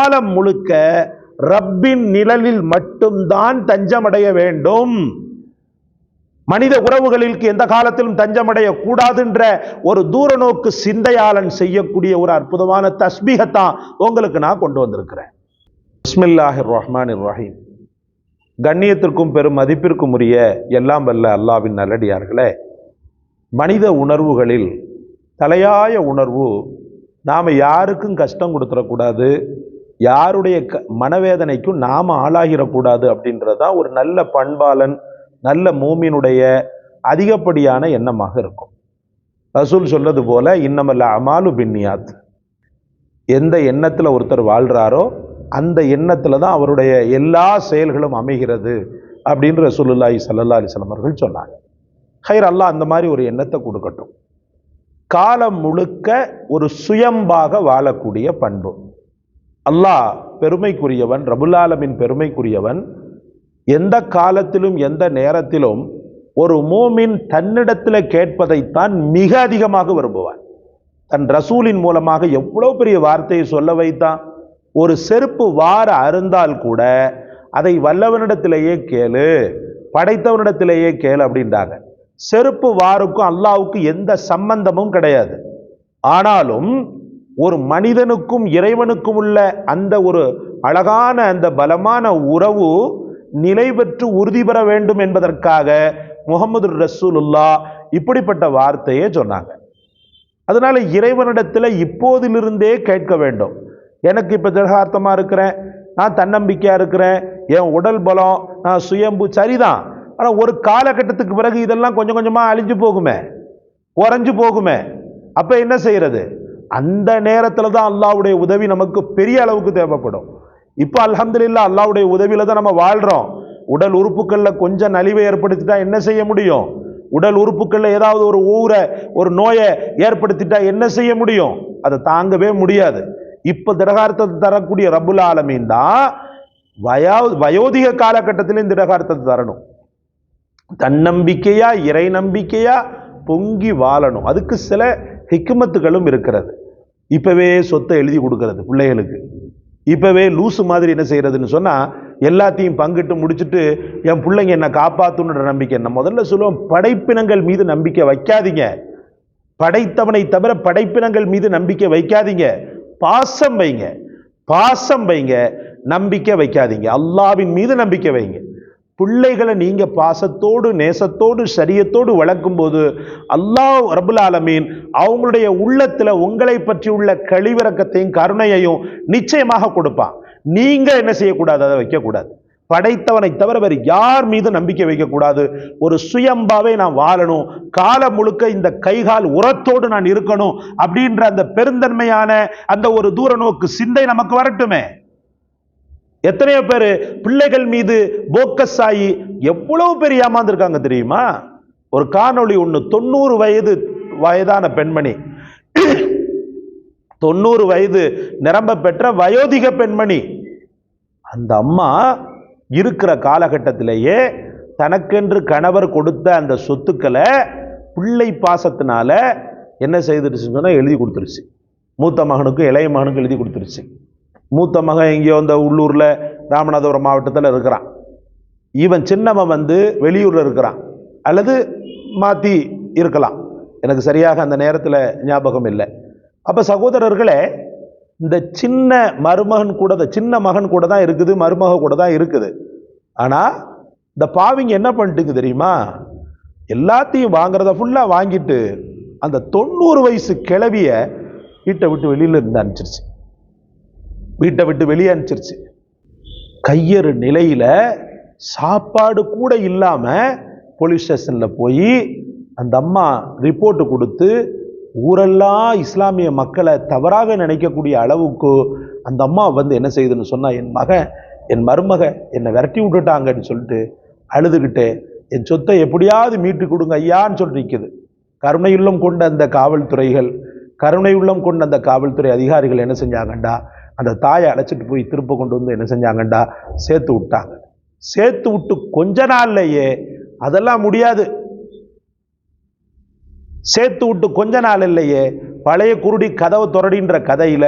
காலம் முழுக்க ரப்பின் நிழலில் மட்டும்தான் தஞ்சமடைய வேண்டும். மனித உறவுகளுக்கு எந்த காலத்திலும் தஞ்சமடைய கூடாதுன்ற ஒரு தூர நோக்கு சிந்தையாளன் செய்யக்கூடிய ஒரு அற்புதமான தஸ்பீஹத்தான் உங்களுக்கு நான் கொண்டு வந்திருக்கிறேன். பிஸ்மில்லாஹிர் ரஹ்மானிர் ரஹீம். கண்ணியத்திற்கும் பெரும் மதிப்பிற்கும் உரிய எல்லாம் வல்ல அல்லாஹ்வின் நல்லடியார்களே, மனித உணர்வுகளில் தலையாய உணர்வு நாம் யாருக்கும் கஷ்டம் கொடுத்துடக்கூடாது, யாருடைய மனவேதனைக்கும் நாம் ஆளாகிடக்கூடாது அப்படின்றதான் ஒரு நல்ல பண்பாளன், நல்ல மூமினுடைய அதிகப்படியான எண்ணமாக இருக்கும். ரசூல் சொல்றது போல இன்னமல் அமாலு பின்னியாத், எந்த எண்ணத்தில் ஒருத்தர் வாழ்கிறாரோ அந்த எண்ணத்தில் தான் அவருடைய எல்லா செயல்களும் அமைகிறது அப்படின்னு ரசூலுல்லாஹி ஸல்லல்லாஹு அலைஹி வஸல்லம் அவர்கள் சொன்னாங்க. ஹைர், அல்லாஹ் அந்த மாதிரி ஒரு எண்ணத்தை கொடுக்கட்டும். காலம் முழுக்க ஒரு சுயம்பாக வாழக்கூடிய பண்பு. அல்லாஹ் பெருமைக்குரியவன், ரப்புல் ஆலமீன் பெருமைக்குரியவன். எந்த காலத்திலும் எந்த நேரத்திலும் ஒரு மூமின் தன்னிடத்தில் கேட்பதைத்தான் மிக அதிகமாக விரும்புவான். தன் ரசூலின் மூலமாக எவ்வளவு பெரிய வார்த்தையை சொல்ல வைத்தான். ஒரு செருப்பு வார அருந்தால் கூட அதை வல்லவனிடத்திலேயே கேளு, படைத்தவனிடத்திலேயே கேளு அப்படின்றாங்க. செருப்பு வாருக்கும் அல்லாஹ்வுக்கும் எந்த சம்பந்தமும் கிடையாது. ஆனாலும் ஒரு மனிதனுக்கும் இறைவனுக்கும் உள்ள அந்த ஒரு அழகான அந்த பலமான உறவு நிலை பெற்று உறுதி பெற வேண்டும் என்பதற்காக முஹம்மது ரசூலுல்லாஹ் இப்படிப்பட்ட வார்த்தையே சொன்னாங்க. அதனால இறைவனிடத்தில் இப்போதிலிருந்தே கேட்க வேண்டும். எனக்கு இப்போ திடகார்த்தமாக இருக்கிறேன், நான் தன்னம்பிக்கையாக இருக்கிறேன், என் உடல் பலம், நான் சுயம்பு, சரிதான். ஆனால் ஒரு காலகட்டத்துக்கு பிறகு இதெல்லாம் கொஞ்சம் கொஞ்சமாக அழிஞ்சு போகுமே, குறைஞ்சு போகுமே. அப்போ என்ன செய்யறது? அந்த நேரத்தில் தான் அல்லாஹ்வுடைய உதவி நமக்கு பெரிய அளவுக்கு தேவைப்படும். இப்போ அல்ஹம்துலில்லாஹ் அல்லாஹ்வுடைய உதவியில தான் நம்ம வாழ்கிறோம். உடல் உறுப்புகளில் கொஞ்சம் நலிவை ஏற்படுத்திட்டா என்ன செய்ய முடியும்? உடல் உறுப்புகளில் ஏதாவது ஒரு ஒரு நோயை ஏற்படுத்திட்டா என்ன செய்ய முடியும்? அதை தாங்கவே முடியாது. இப்போ திடகார்த்தத்தை தரக்கூடிய ரப்புல் ஆலமீன் தான் வயோதிக காலகட்டத்திலும் திடகார்த்தத்தை தரணும். தன்னம்பிக்கையா இறை நம்பிக்கையா பொங்கி வாழணும். அதுக்கு சில ஹிக்மத்துகளும் இருக்கிறது. இப்பவே சொத்தை எழுதி கொடுக்கறது பிள்ளைகளுக்கு, இப்பவே லூசு மாதிரி என்ன செய்யறதுன்னு சொன்னா எல்லாத்தையும் பங்கிட்டு முடிச்சுட்டு என் பிள்ளைங்க என்ன காப்பாத்துன்ற நம்பிக்கை. என்ன முதல்ல சொல்லுவோம், படைப்பினங்கள் மீது நம்பிக்கை வைக்காதீங்க. படைத்தவனை தவிர படைப்பினங்கள் மீது நம்பிக்கை வைக்காதீங்க. பாசம் வைங்க, பாசம் வைங்க, நம்பிக்கை வைக்காதீங்க. அல்லாஹ்வின் மீது நம்பிக்கை வைங்க. பிள்ளைகளை நீங்க பாசத்தோடு நேசத்தோடு ஷரியத்தோடு வளர்க்கும் போது அல்லாஹ் ரப்புல் ஆலமீன் அவங்களுடைய உள்ளத்துல உங்களை பற்றி உள்ள கழிவிறக்கத்தையும் கருணையையும் நிச்சயமாக கொடுப்பான். நீங்க என்ன செய்யக்கூடாது? அதை வைக்கக்கூடாது. படைத்தவனை தவிர வேறு யார் மீது நம்பிக்கை வைக்கக்கூடாது. ஒரு சுயம்பாவே நான் வாழணும், காலம் முழுக்க இந்த கைகால் உரத்தோடு நான் இருக்கணும் அப்படின்ற அந்த பெருந்தன்மையான அந்த ஒரு தூர நோக்கு சிந்தை நமக்கு வரட்டுமே. எத்தனையோ பேர் பிள்ளைகள் மீது போக்கஸ் ஆகி எவ்வளவு பேர் ஏமாந்துருக்காங்க தெரியுமா? ஒரு காணொளி ஒன்று, 90 வயதான பெண்மணி, 90 வயது நிரம்ப பெற்ற வயோதிக பெண்மணி. அந்த அம்மா இருக்கிற காலகட்டத்திலேயே தனக்கென்று கணவர் கொடுத்த அந்த சொத்துக்களை பிள்ளை பாசத்தினால என்ன செய்துருச்சுன்னா எழுதி கொடுத்துருச்சு. மூத்த மகனுக்கும் இளைய மகனுக்கும் எழுதி கொடுத்துருச்சு. மூத்த மகன் எங்கேயோ அந்த உள்ளூரில் ராமநாதபுரம் மாவட்டத்தில் இருக்கிறான். இவன் சின்னவன் வெளியூரில் இருக்கிறான், அல்லது மாற்றி இருக்கலாம், எனக்கு சரியாக அந்த நேரத்தில் ஞாபகம் இல்லை. அப்போ சகோதரர்களே, இந்த சின்ன மருமகன் கூட, சின்ன மகன் கூட தான் இருக்குது, மருமக கூட தான் இருக்குது. ஆனால் இந்த பாவிங்க என்ன பண்ணிட்டுங்க தெரியுமா? எல்லாத்தையும் வாங்குறத ஃபுல்லாக வாங்கிட்டு அந்த 90 வயசு கிழவிய வீட்டை விட்டு வெளியில் இருந்து அனுப்பிச்சிருச்சு. வீட்டை விட்டு வெளியே அனுப்பிச்சிருச்சு. கையறு நிலையில சாப்பாடு கூட இல்லாம போலீஸ் ஸ்டேஷன்ல போய் அந்த அம்மா ரிப்போர்ட் கொடுத்து ஊரெல்லாம் இஸ்லாமிய மக்களை தவறாக நினைக்கக்கூடிய அளவுக்கு அந்த அம்மா என்ன செய்யுதுன்னு சொன்னா, என் மருமக என்னை விரட்டி விட்டுட்டாங்கன்னு சொல்லிட்டு அழுதுகிட்டே என் சொத்தை எப்படியாவது மீட்டு கொடுங்க ஐயான்னு சொல்லி நிற்குது. கருணையுள்ளம் கொண்ட அந்த காவல்துறைகள், கருணையுள்ளம் கொண்ட அந்த காவல்துறை அதிகாரிகள் என்ன செஞ்சாங்கண்டா, அந்த தாயை அழைச்சிட்டு போய் திரும்ப கொண்டு வந்து என்ன செஞ்சாங்கண்டா, சேர்த்து விட்டாங்க. சேர்த்து விட்டு கொஞ்ச நாள்லையே, அதெல்லாம் முடியாது, சேர்த்து விட்டு கொஞ்ச நாள் இல்லையே பழைய குருடி கதவு தொடடின்ற கதையில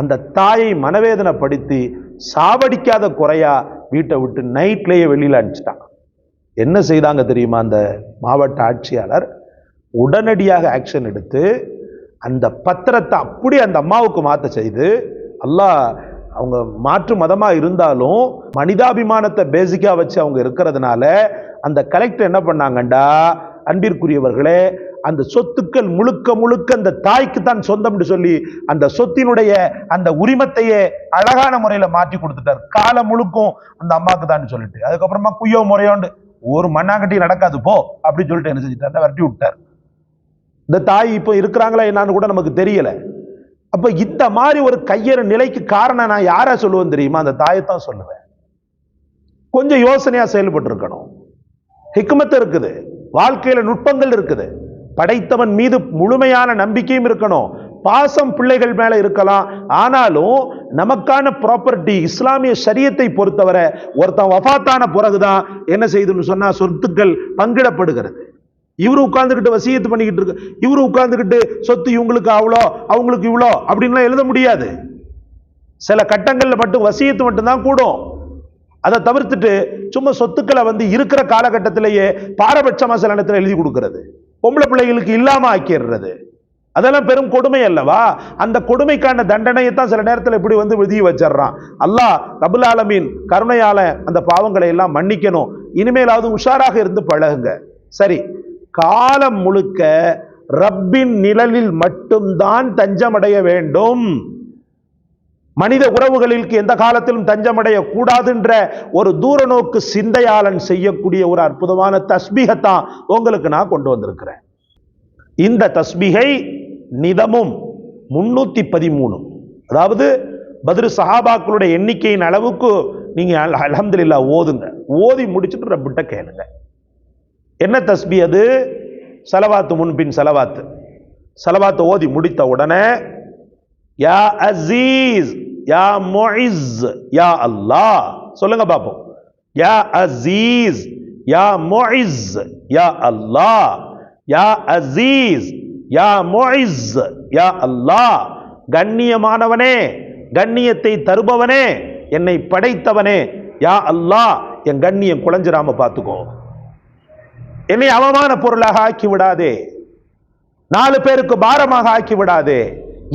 அந்த தாயை மனவேதனைப்படுத்தி சாவடிக்காத குறையா வீட்டை விட்டு நைட்லேயே வெளியில் அனுப்பிச்சிட்டாங்க. என்ன செய்தாங்க தெரியுமா? அந்த மாவட்ட ஆட்சியாளர் உடனடியாக ஆக்ஷன் எடுத்து அந்த பத்திரத்தை அப்படி அந்த அம்மாவுக்கு மாற்ற செய்து, அல்லாஹ் அவங்க மாற்று மதமாக இருந்தாலும் மனிதாபிமானத்தை பேசிக்காக வச்சு அவங்க இருக்கிறதுனால அந்த கலெக்டர் என்ன பண்ணாங்கண்டா, அன்பிற்குரியவர்களே, அந்த சொத்துக்கள் முழுக்க முழுக்க அந்த தாய்க்கு தான் சொந்தம் சொல்லி அந்த சொத்தினுடைய அந்த உரிமத்தையே அழகான முறையில மாற்றி கொடுத்துட்டார். காலம் முழுக்கும் அந்த அம்மாவுக்கு தான் சொல்லிட்டு, அதுக்கப்புறமா குய்யோ முறையோண்டு ஒரு மண்ணாங்கட்டி நடக்காது போ அப்படின்னு சொல்லிட்டு என்ன செஞ்சுட்டார், விரட்டி விட்டார். இந்த தாய் இப்போ இருக்கிறாங்களா என்னான்னு கூட நமக்கு தெரியல. அப்ப இந்த மாதிரி ஒரு கையறு நிலைக்கு காரணம் நான் யாரா சொல்லுவேன் தெரியுமா? அந்த தாயைத்தான் சொல்லுவேன். கொஞ்சம் யோசனையா செயல்பட்டு இருக்கணும். ஹிக்மத் இருக்குது, வாழ்க்கையில நுட்பங்கள் இருக்குது, படைத்தவன் மீது முழுமையான நம்பிக்கையும் இருக்கணும், பாசம் பிள்ளைகள் மேல இருக்கலாம். ஆனாலும் நமக்கான ப்ராப்பர்ட்டி இஸ்லாமிய ஷரியத்தை பொறுத்தவரை ஒருத்தன் வஃபாத்தான பிறகுதான் என்ன செய்யுதுன்னு சொன்னா சொத்துக்கள் பங்கிடப்படுகிறது. இவரு உட்கார்ந்துக்கிட்டு வசியத்து பண்ணிக்கிட்டு இருக்கு, இவரு உட்கார்ந்துக்கிட்டு சொத்து இவங்களுக்கு அவ்வளோ அவங்களுக்கு இவ்வளோ அப்படின்லாம் எழுத முடியாது. சில கட்டங்கள்ல மட்டும் வசியத்து மட்டும்தான் கூடும். அதை தவிர்த்துட்டு சும்மா சொத்துக்களை இருக்கிற காலகட்டத்திலேயே பாரபட்சமா சில நேரத்தில் எழுதி கொடுக்கிறது, பொம்பளை பிள்ளைகளுக்கு இல்லாம ஆக்கிடுறது, அதெல்லாம் பெரும் கொடுமை அல்லவா? அந்த கொடுமைக்கான தண்டனையை தான் சில நேரத்தில் இப்படி விதிய வச்சிடறான். அல்லாஹ் ரப்புல் ஆலமீன் கருணையால அந்த பாவங்களை எல்லாம் மன்னிக்கணும். இனிமேலாவது உஷாராக இருந்து பழகுங்க. சரி, காலம் முழுக்க ரப்பின் நிழலில் மட்டும்தான் தஞ்சமடைய வேண்டும். மனித உறவுகளிற்கு எந்த காலத்திலும் தஞ்சமடைய கூடாதுன்ற ஒரு தூர நோக்கு சிந்தையாளன் செய்யக்கூடிய ஒரு அற்புதமான தஸ்பீகத்தான் உங்களுக்கு நான் கொண்டு வந்திருக்கிறேன். இந்த தஸ்பீகை நிதமும் 313, அதாவது பத்ரு சஹாபாக்களுடைய எண்ணிக்கையின் அளவுக்கு நீங்க அல்ஹம்துலில்லாஹ் ஓதுங்க. ஓதி முடிச்சுட்டு ரப்பிட்ட கேளுங்க. என்ன தஸ்பீ அது? ஸலவாத்து முன்பின் ஸலவாத்து. ஸலவாத்து ஓதி முடித்த உடனே யா அஸீஸ் யா முஇஸ் யா அல்லாஹ் சொல்லுங்க பாப்போம். யா அஸீஸ் யா முஇஸ் யா அல்லாஹ், யா அஸீஸ் யா முஇஸ் யா அல்லாஹ். கண்ணியமானவனே, கண்ணியத்தை தருபவனே, என்னை படைத்தவனே, யா அல்லாஹ் என் கண்ணியம் குலைஞ்சிராம பார்த்துக்கோ, என்னை அவமான பொருளாக ஆக்கி விடாதே, 4 பேருக்கு பாரமாக ஆக்கி விடாதே,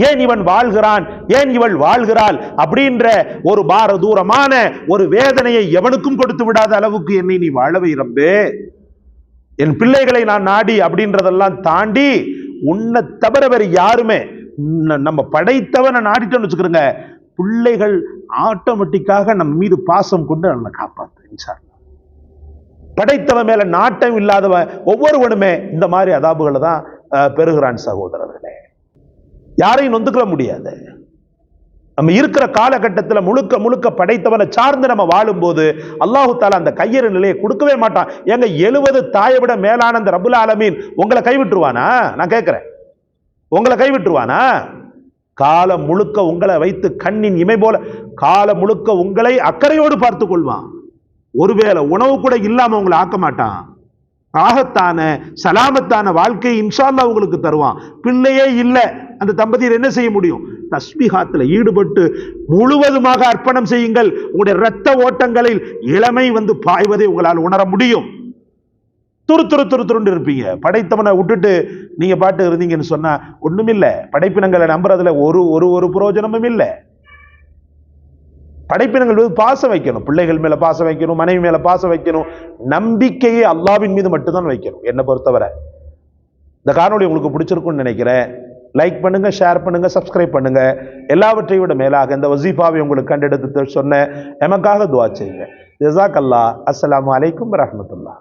ஏன் இவன் வாழ்கிறான் ஏன் இவள் வாழ்கிறாள் அப்படின்ற ஒரு பாரதூரமான ஒரு வேதனையை எவனுக்கும் கொடுத்து விடாத அளவுக்கு என்னை நீ வாழவை ரப்பே. என் பிள்ளைகளை நான் நாடி அப்படின்றதெல்லாம் தாண்டி உன்னை தவிர வேறு யாருமே, நம்ம படைத்தவனை நாடிட்டோன்னு வச்சுக்கிறோங்க, பிள்ளைகள் ஆட்டோமேட்டிக்காக நம்ம மீது பாசம் கொண்டு நம்மளை காப்பாற்று. படைத்தவன் மேல நாட்டம் இல்லாதவன் ஒவ்வொருவனுமே இந்த மாதிரி அதாபுகளை தான் பெறுகிறான். சகோதரர்களே, யாரையும் நொந்துக்கொள்ள முடியாது. நம்ம இருக்கிற காலகட்டத்தில் முழுக்க முழுக்க படைத்தவனை சார்ந்து நம்ம வாழும் போது அல்லாஹு தாலா அந்த கையறு நிலையை கொடுக்கவே மாட்டான். எங்க 70 தாயை விட மேலான அந்த ரப்புல் ஆலமீன் உங்களை கைவிட்டுருவானா? நான் கேட்கிறேன், உங்களை கைவிட்டுருவானா? காலம் முழுக்க உங்களை வைத்து கண்ணின் இமை போல காலம் முழுக்க உங்களை அக்கறையோடு பார்த்துக் கொள்வான். ஒருவேளை உணவு கூட இல்லாம உங்களை ஆக்க மாட்டான். ஆகத்தான சலாமத்தான வாழ்க்கை இன்ஷா அல்லாஹ் உங்களுக்கு தருவான். பிள்ளையே இல்லை, அந்த தம்பதியர் என்ன செய்ய முடியும்? தஸ்பீஹாத்துல ஈடுபட்டு முழுவதுமாக அர்ப்பணம் செய்யுங்கள். உங்களுடைய இரத்த ஓட்டங்களில் இளமை பாய்வதை உங்களால் உணர முடியும். துருண்டு இருப்பீங்க. படைத்தவனை விட்டுட்டு நீங்க பாட்டு இருந்தீங்கன்னு சொன்னா ஒண்ணுமில்லை. படைப்பினங்களை நம்புறதுல ஒரு பிரயோஜனமும் இல்லை. படைப்பினங்கள் மீது பாசம் வைக்கணும், பிள்ளைகள் மேல பாசம் வைக்கணும், மனைவி மேல பாசம் வைக்கணும். நம்பிக்கையை அல்லாஹ்வின் மீது மட்டும்தான் வைக்கணும். என்னை பொறுத்தவரை இந்த காணொளி உங்களுக்கு பிடிச்சிருக்கும்னு நினைக்கிறேன். லைக் பண்ணுங்க, ஷேர் பண்ணுங்க, சப்ஸ்கிரைப் பண்ணுங்க. எல்லாவற்றையும் விட மேலாக இந்த வசீஃபாவை உங்களுக்கு கண்டெடுத்து சொன்ன எமக்காக துஆ செய்யுங்க. ஜஸாக்கல்லாஹ். அஸ்ஸலாமு அலைக்கும் வரஹ்மத்துல்லாஹ்.